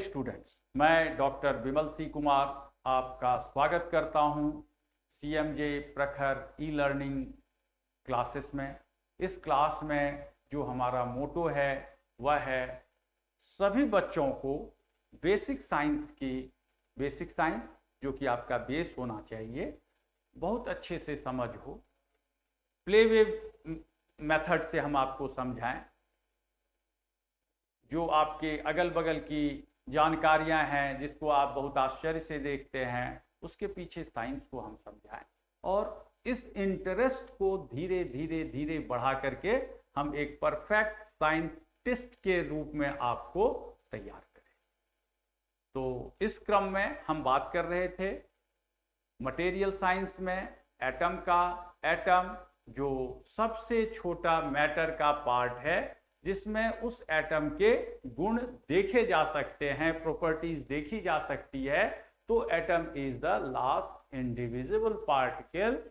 Students, मैं doctor विमल सी कुमार आपका स्वागत करता हूं CMJ प्रखर ई-लर्निंग क्लासेस में। इस क्लास में जो हमारा मोटो है वह है सभी बच्चों को बेसिक साइंस जो कि आपका बेस होना चाहिए, बहुत अच्छे से समझ हो। प्ले वे मेथड से हम आपको समझाएं, जो आपके अगल बगल की जानकारियां हैं जिसको आप बहुत आश्चर्य से देखते हैं, उसके पीछे साइंस को हम समझाएं और इस इंटरेस्ट को धीरे धीरे बढ़ा करके हम एक परफेक्ट साइंटिस्ट के रूप में आपको तैयार करें। तो इस क्रम में हम बात कर रहे थे मटेरियल साइंस में एटम का। एटम जो सबसे छोटा मैटर का पार्ट है, जिसमें उस एटम के गुण देखे जा सकते हैं, प्रॉपर्टीज देखी जा सकती है, तो atom is the last indivisible particle,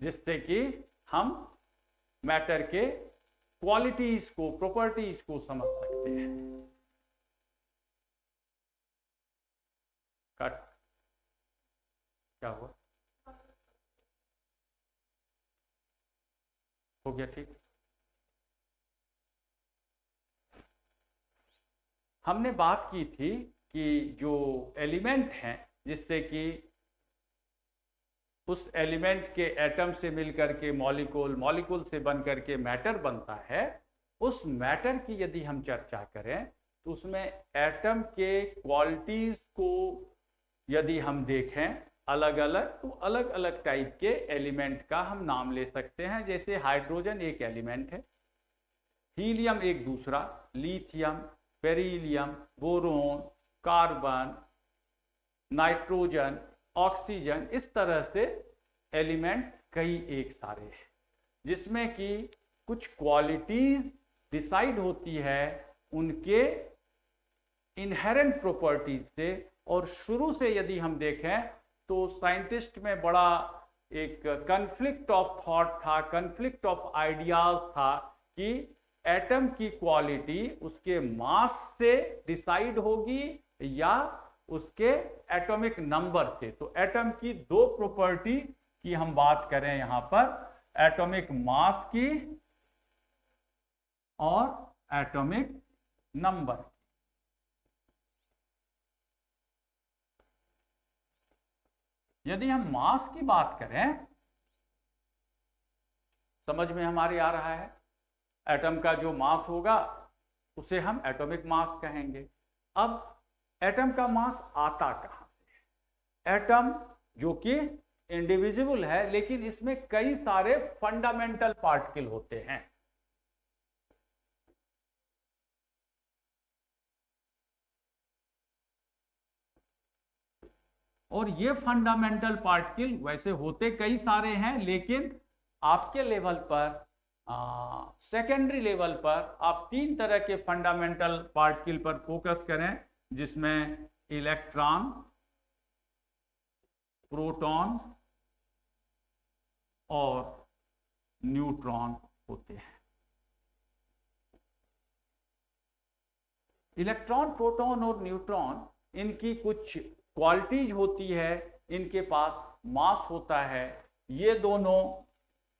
जिससे कि हम मैटर के क्वालिटीज को, प्रॉपर्टीज को समझ सकते हैं। कट क्या हुआ? हो गया ठीक। हमने बात की थी कि जो एलिमेंट हैं, जिससे कि उस एलिमेंट के एटम से मिलकर के मॉलिक्यूल से बनकर के मैटर बनता है, उस मैटर की यदि हम चर्चा करें तो उसमें एटम के क्वालिटीज को यदि हम देखें अलग अलग, तो अलग अलग टाइप के एलिमेंट का हम नाम ले सकते हैं। जैसे हाइड्रोजन एक एलिमेंट है, हीलियम एक दूसरा, lithium, beryllium, boron, carbon, nitrogen, oxygen, इस तरह से एलिमेंट कई एक सारे हैं, जिसमें कि कुछ क्वालिटीज डिसाइड होती है उनके इनहेरेंट प्रॉपर्टीज से। और शुरू से यदि हम देखें तो साइंटिस्ट में बड़ा एक कन्फ्लिक्ट ऑफ थॉट था, कन्फ्लिक्ट ऑफ आइडियाज था कि एटम की क्वालिटी उसके मास से डिसाइड होगी या उसके एटॉमिक नंबर से। तो एटम की दो प्रॉपर्टी की हम बात करें यहां पर, एटॉमिक मास की और एटॉमिक नंबर। यदि हम मास की बात करें, समझ में हमारे आ रहा है, एटम का जो मास होगा उसे हम एटॉमिक मास कहेंगे। अब एटम का मास आता कहां से है? एटम जो कि इंडिविजुअल है, लेकिन इसमें कई सारे फंडामेंटल पार्टिकल होते हैं। और ये फंडामेंटल पार्टिकल वैसे होते कई सारे हैं, लेकिन आपके लेवल पर, सेकेंडरी लेवल पर आप तीन तरह के फंडामेंटल पार्टिकल पर फोकस करें, जिसमें इलेक्ट्रॉन, प्रोटॉन और न्यूट्रॉन होते हैं। इलेक्ट्रॉन, प्रोटॉन और न्यूट्रॉन, इनकी कुछ क्वालिटीज होती है, इनके पास मास होता है। ये दोनों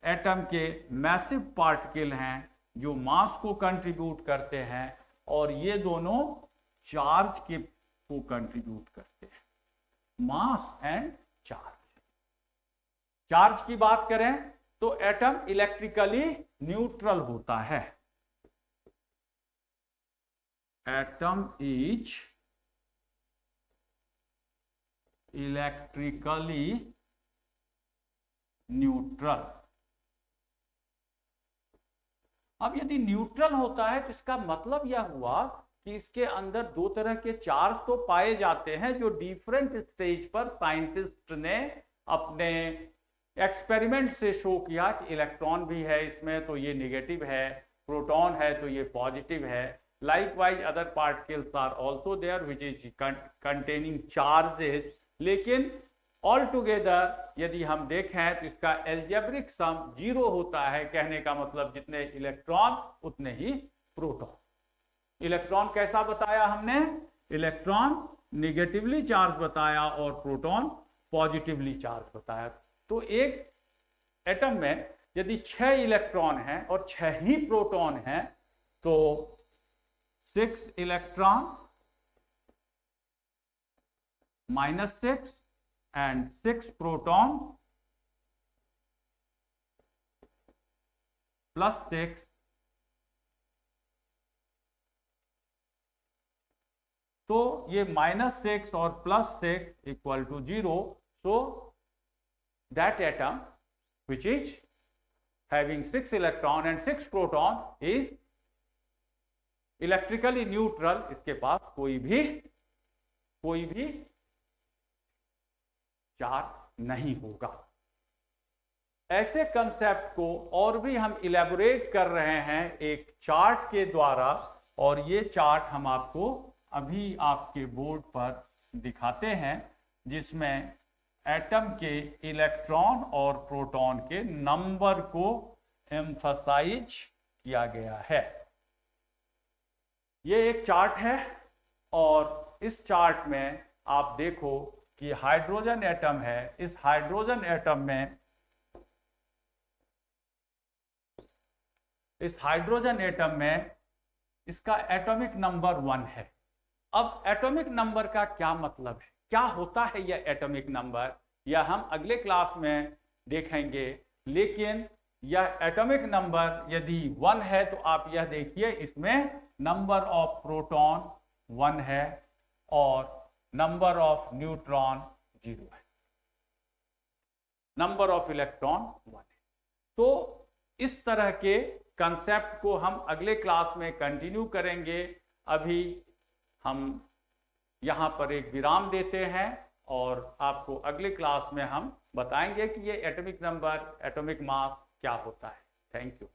एटम के मैसिव पार्टिकल हैं जो मास को कंट्रीब्यूट करते हैं, और ये दोनों चार्ज को कंट्रीब्यूट करते हैं, मास एंड चार्ज। चार्ज की बात करें तो एटम इलेक्ट्रिकली न्यूट्रल होता है। Atom is electrically neutral. अब यदि न्यूट्रल होता है तो इसका मतलब यह हुआ कि इसके अंदर दो तरह के चार्ज तो पाए जाते हैं, जो डिफरेंट स्टेज पर साइंटिस्ट ने अपने एक्सपेरिमेंट से शो किया कि इलेक्ट्रॉन भी है इसमें तो ये नेगेटिव है, प्रोटॉन है तो ये पॉजिटिव है। Likewise other particles are also there which is containing charges. लेकिन ऑल टुगेदर यदि हम देखें तो इसका एल्जेब्रिक सम 0 होता है। कहने का मतलब जितने इलेक्ट्रॉन उतने ही प्रोटॉन। इलेक्ट्रॉन कैसा बताया हमने इलेक्ट्रॉन निगेटिवली चार्ज बताया और प्रोटॉन पॉजिटिवली चार्ज बताया। तो एक एटम में यदि 6 इलेक्ट्रॉन हैं और 6 ही प्रोटॉन हैं तो 6 इलेक्ट्रॉन -6 and 6 proton +6 तो ये -6 और +6 equal to 0। So that atom which is having 6 electron and 6 proton is electrically neutral. इसके पास कोई भी चार्ज नहीं होगा। ऐसे कंसेप्ट को और भी हम इलेबोरेट कर रहे हैं एक चार्ट के द्वारा, और ये चार्ट हम आपको अभी आपके बोर्ड पर दिखाते हैं, जिसमें एटम के इलेक्ट्रॉन और प्रोटॉन के नंबर को एम्फसाइज किया गया है। ये एक चार्ट है और इस चार्ट में आप देखो कि हाइड्रोजन एटम है। इस हाइड्रोजन एटम में इसका एटॉमिक नंबर 1 है। अब एटॉमिक नंबर का क्या मतलब है, क्या होता है यह एटॉमिक नंबर, यह हम अगले क्लास में देखेंगे। लेकिन यह एटॉमिक नंबर यदि 1 है तो आप यह देखिए इसमें नंबर ऑफ प्रोटॉन 1 है और नंबर ऑफ न्यूट्रॉन 0 है, नंबर ऑफ इलेक्ट्रॉन 1 है। तो इस तरह के कंसेप्ट को हम अगले क्लास में कंटिन्यू करेंगे। अभी हम यहाँ पर एक विराम देते हैं और आपको अगले क्लास में हम बताएंगे कि ये एटॉमिक नंबर, एटॉमिक मास क्या होता है। Thank you.